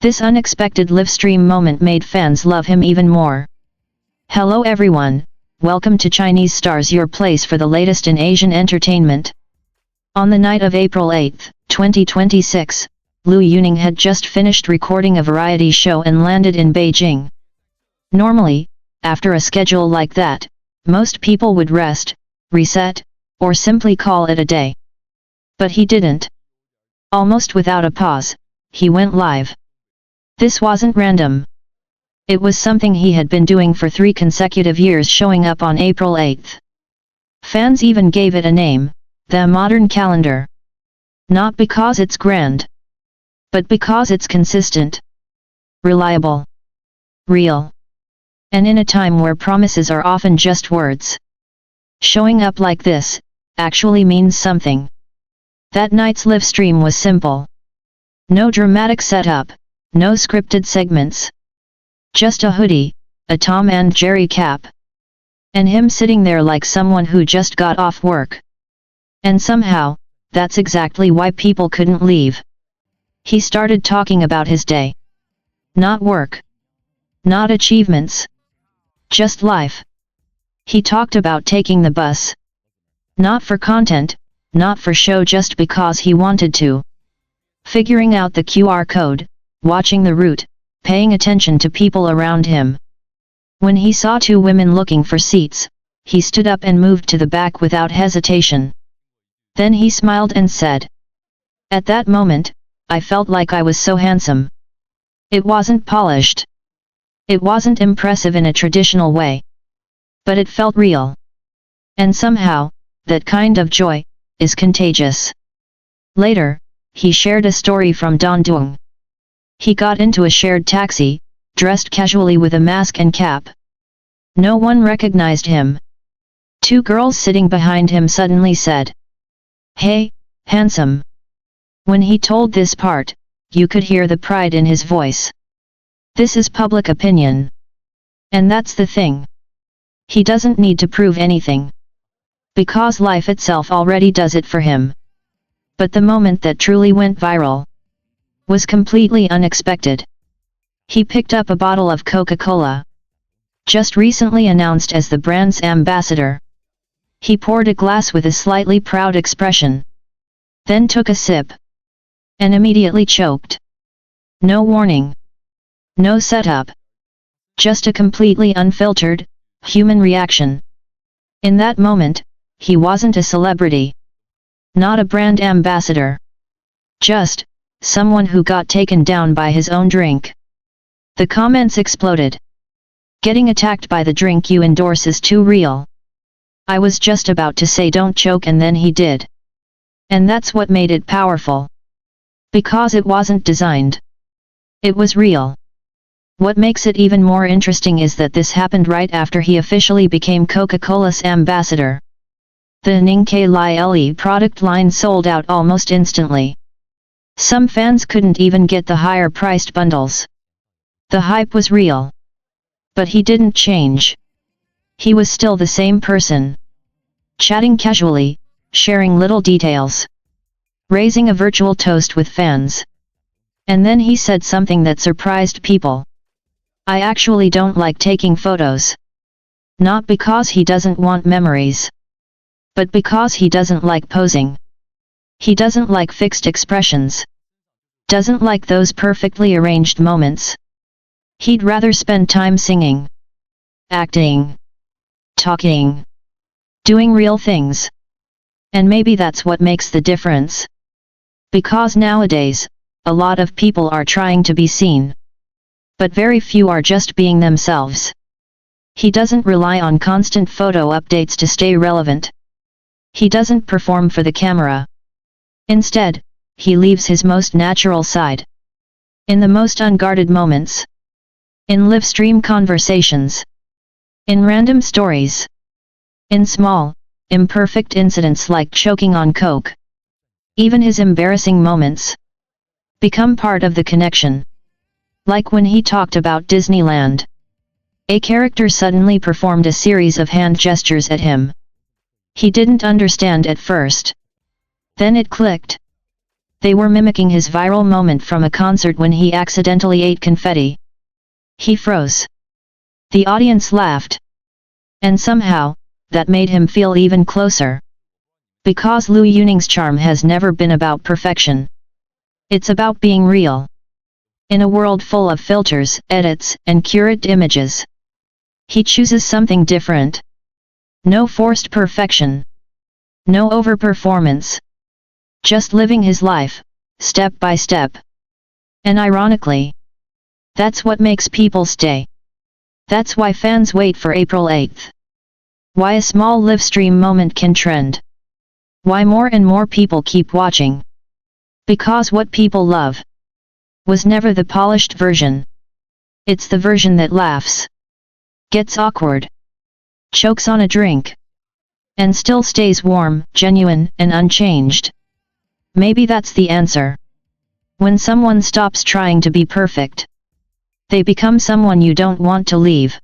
This unexpected livestream moment made fans love him even more. Hello everyone, welcome to Chinese Stars, your place for the latest in Asian entertainment. On the night of April 8, 2026, Liu Yuning had just finished recording a variety show and landed in Beijing. Normally, after a schedule like that, most people would rest, reset, or simply call it a day. But he didn't. Almost without a pause, he went live. This wasn't random. It was something he had been doing for 3 consecutive years, showing up on April 8. Fans even gave it a name, the modern calendar. Not because it's grand, but because it's consistent, reliable, real. And in a time where promises are often just words, showing up like this actually means something. That night's live stream was simple. No dramatic setup, no scripted segments. Just a hoodie, a Tom and Jerry cap, and him sitting there like someone who just got off work. And somehow, that's exactly why people couldn't leave. He started talking about his day. Not work. Not achievements. Just life. He talked about taking the bus. Not for content, not for show, just because he wanted to. Figuring out the QR code, watching the route, paying attention to people around him. When he saw 2 women looking for seats, he stood up and moved to the back without hesitation. Then he smiled and said, "At that moment, I felt like I was so handsome." It wasn't polished. It wasn't impressive in a traditional way. But it felt real. And somehow, that kind of joy is contagious. Later, he shared a story from Dandong. He got into a shared taxi, dressed casually with a mask and cap. No one recognized him. 2 girls sitting behind him suddenly said, "Hey, handsome." When he told this part, you could hear the pride in his voice. This is public opinion. And that's the thing. He doesn't need to prove anything. Because life itself already does it for him. But the moment that truly went viral was completely unexpected. He picked up a bottle of Coca-Cola, just recently announced as the brand's ambassador. He poured a glass with a slightly proud expression. Then took a sip. And immediately choked. No warning. No setup. Just a completely unfiltered, human reaction. In that moment, he wasn't a celebrity. Not a brand ambassador. Just someone who got taken down by his own drink. The comments exploded. "Getting attacked by the drink you endorse is too real. I was just about to say don't choke, and then he did." And that's what made it powerful. Because it wasn't designed. It was real. What makes it even more interesting is that this happened right after he officially became Coca-Cola's ambassador. The Ning K Li Le product line sold out almost instantly. Some fans couldn't even get the higher-priced bundles. The hype was real. But he didn't change. He was still the same person. Chatting casually, sharing little details. Raising a virtual toast with fans. And then he said something that surprised people. "I actually don't like taking photos. Not because he doesn't want memories. But because he doesn't like posing. He doesn't like fixed expressions. Doesn't like those perfectly arranged moments. He'd rather spend time singing, acting, talking, doing real things." And maybe that's what makes the difference. Because nowadays, a lot of people are trying to be seen. But very few are just being themselves. He doesn't rely on constant photo updates to stay relevant. He doesn't perform for the camera. Instead, he leaves his most natural side. In the most unguarded moments. In live stream conversations. In random stories. In small, imperfect incidents like choking on Coke. Even his embarrassing moments become part of the connection. Like when he talked about Disneyland. A character suddenly performed a series of hand gestures at him. He didn't understand at first. Then it clicked. They were mimicking his viral moment from a concert when he accidentally ate confetti. He froze. The audience laughed. And somehow, that made him feel even closer. Because Liu Yuning's charm has never been about perfection. It's about being real. In a world full of filters, edits, and curated images, he chooses something different. No forced perfection. No overperformance. Just living his life, step by step. And ironically, that's what makes people stay. That's why fans wait for April 8th. Why a small livestream moment can trend. Why more and more people keep watching. Because what people love was never the polished version. It's the version that laughs, gets awkward, chokes on a drink, and still stays warm, genuine, and unchanged. Maybe that's the answer. When someone stops trying to be perfect, they become someone you don't want to leave.